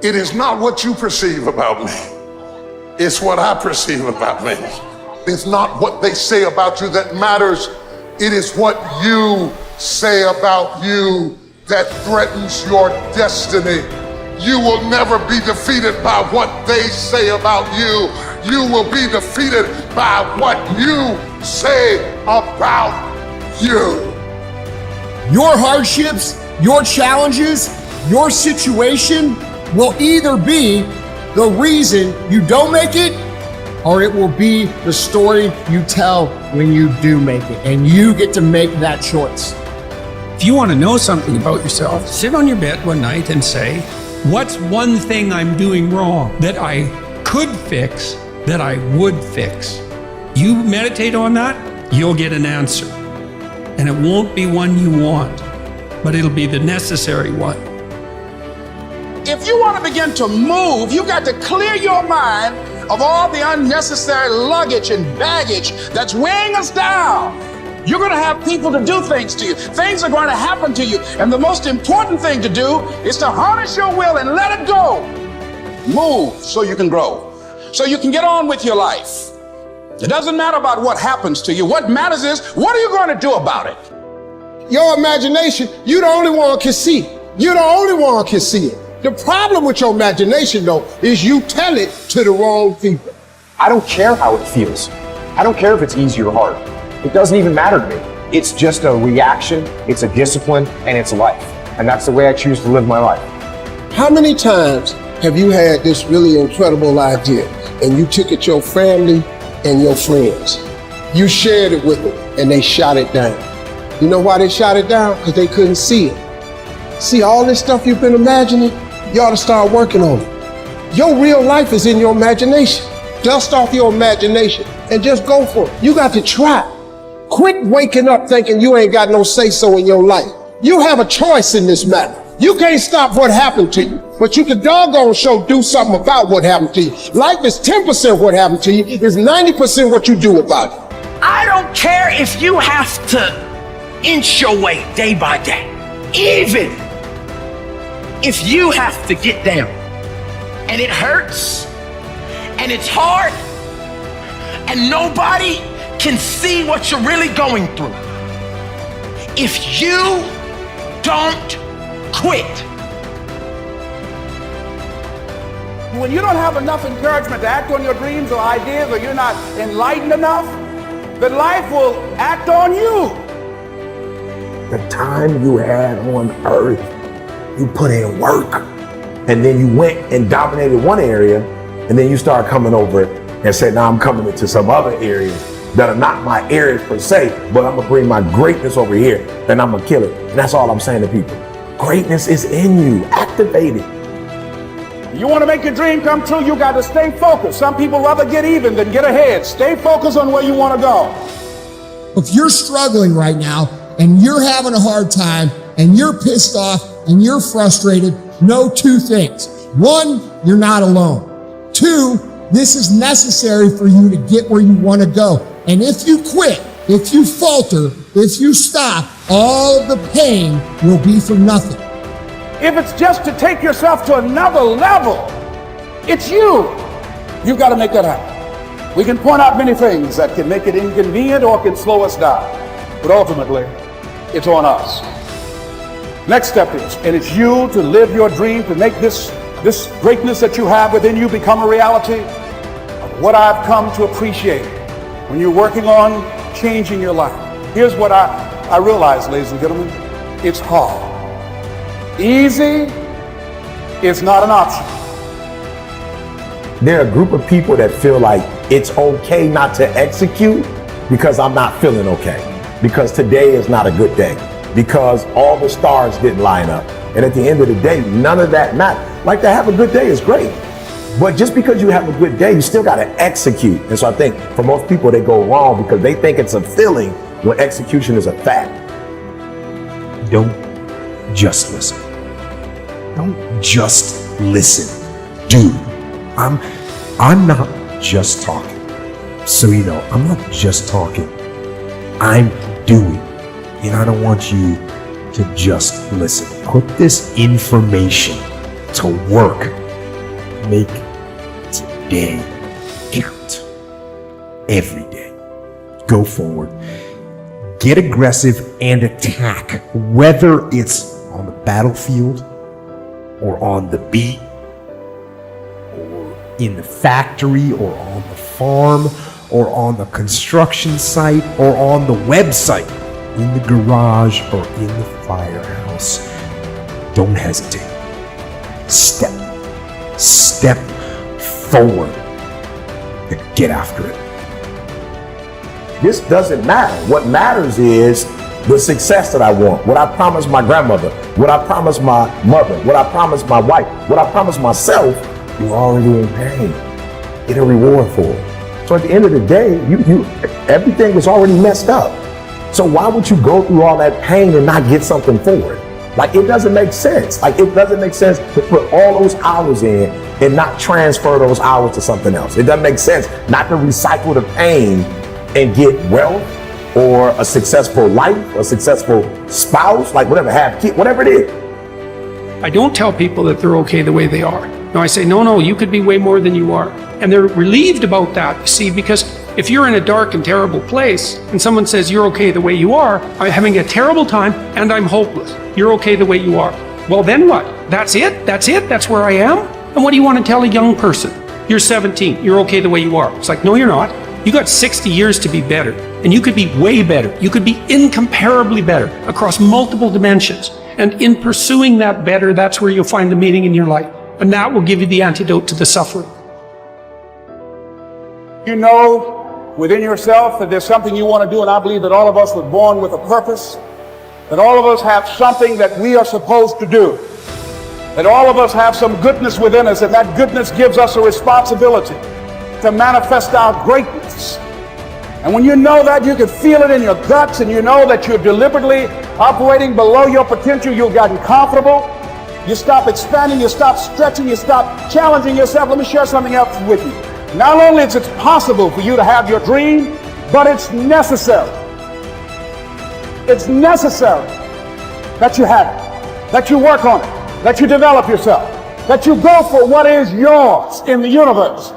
It is not what you perceive about me. It's what I perceive about me. It's not what they say about you that matters. It is what you say about you that threatens your destiny. You will never be defeated by what they say about you. You will be defeated by what you say about you. Your hardships, your challenges, your situation will either be the reason you don't make it, or it will be the story you tell when you do make it. And you get to make that choice. If you want to know something about yourself, sit on your bed one night and say, what's one thing I'm doing wrong that I could fix, that I would fix? You meditate on that, you'll get an answer. And it won't be one you want, but it'll be the necessary one. If you want to begin to move, you got to clear your mind of all the unnecessary luggage and baggage that's weighing us down. You're going to have people to do things to you. Things are going to happen to you. And the most important thing to do is to harness your will and let it go. Move so you can grow, so you can get on with your life. It doesn't matter about what happens to you. What matters is, what are you going to do about it? Your imagination, you the only one can see. You the only one can see it. The problem with your imagination, though, is you tell it to the wrong people. I don't care how it feels. I don't care if it's easy or hard. It doesn't even matter to me. It's just a reaction, it's a discipline, and it's life. And that's the way I choose to live my life. How many times have you had this really incredible idea and you took it to your family and your friends? You shared it with them and they shot it down. You know why they shot it down? Because they couldn't see it. See, all this stuff you've been imagining, you ought to start working on it. Your real life is in your imagination. Dust off your imagination and just go for it. You got to try. Quit waking up thinking you ain't got no say-so in your life. You have a choice in this matter. You can't stop what happened to you, but you can doggone sure do something about what happened to you. Life is 10% what happened to you, it's 90% what you do about it. I don't care if you have to inch your way day by day. Even if you have to get down and it hurts and it's hard and nobody can see what you're really going through. If you don't quit. When you don't have enough encouragement to act on your dreams or ideas, or you're not enlightened enough, then life will act on you. The time you had on earth, you put in work, and then you went and dominated one area, and then you start coming over and said, now I'm coming into some other areas that are not my areas per se, but I'm gonna bring my greatness over here and I'm gonna kill it. And that's all I'm saying to people. Greatness is in you, activate it. You want to make your dream come true, you got to stay focused. Some people rather get even than get ahead. Stay focused on where you want to go. If you're struggling right now and you're having a hard time and you're pissed off and you're frustrated, know two things. One, you're not alone. Two, this is necessary for you to get where you want to go. And if you quit, if you falter, if you stop, all of the pain will be for nothing. If it's just to take yourself to another level, it's you. You've got to make that happen. We can point out many things that can make it inconvenient or can slow us down, but ultimately, it's on us. Next step is, and it's you to live your dream, to make this greatness that you have within you become a reality. What I've come to appreciate when you're working on changing your life. Here's what I realize, ladies and gentlemen, it's hard. Easy is not an option. There are a group of people that feel like it's okay not to execute because I'm not feeling okay, because today is not a good day, because all the stars didn't line up. And at the end of the day, none of that matters. Like, to have a good day is great, but just because you have a good day, you still got to execute. And so I think for most people, they go wrong because they think it's a feeling when execution is a fact. Don't just listen. Don't just listen. Do. I'm not just talking. So you know, I'm not just talking. I'm doing. And I don't want you to just listen. Put this information to work Make today count. Every day. Go forward. Get aggressive and attack, whether it's on the battlefield or on the beat or in the factory or on the farm or on the construction site or on the website, in the garage or in the firehouse. Don't hesitate. Step forward and get after it. This doesn't matter. What matters is the success that I want, what I promised my grandmother, what I promised my mother, what I promised my wife, what I promised myself. You're already in pain. Get a reward for it. So at the end of the day, everything is already messed up. So why would you go through all that pain and not get something for it? Like, it doesn't make sense. Like, it doesn't make sense to put all those hours in and not transfer those hours to something else. It doesn't make sense not to recycle the pain and get wealth or a successful life, a successful spouse, like whatever, have kids, whatever it is. I don't tell people that they're okay the way they are. No, I say, no, you could be way more than you are. And they're relieved about that, you see, because if you're in a dark and terrible place and someone says you're okay the way you are, I'm having a terrible time and I'm hopeless. You're okay the way you are. Well, then what? That's it? That's where I am? And what do you want to tell a young person? You're 17, you're okay the way you are. It's like, no, you're not. You got 60 years to be better, and you could be way better. You could be incomparably better across multiple dimensions. And in pursuing that better, that's where you'll find the meaning in your life. And that will give you the antidote to the suffering. You know within yourself that there's something you want to do, and I believe that all of us were born with a purpose, that all of us have something that we are supposed to do, that all of us have some goodness within us, and that goodness gives us a responsibility to manifest our greatness. And when you know that, you can feel it in your guts, and you know that you're deliberately operating below your potential, you've gotten comfortable, you stop expanding, you stop stretching, you stop challenging yourself. Let me share something else with you. Not only is it possible for you to have your dream, but it's necessary. It's necessary that you have it, that you work on it, that you develop yourself, that you go for what is yours in the universe.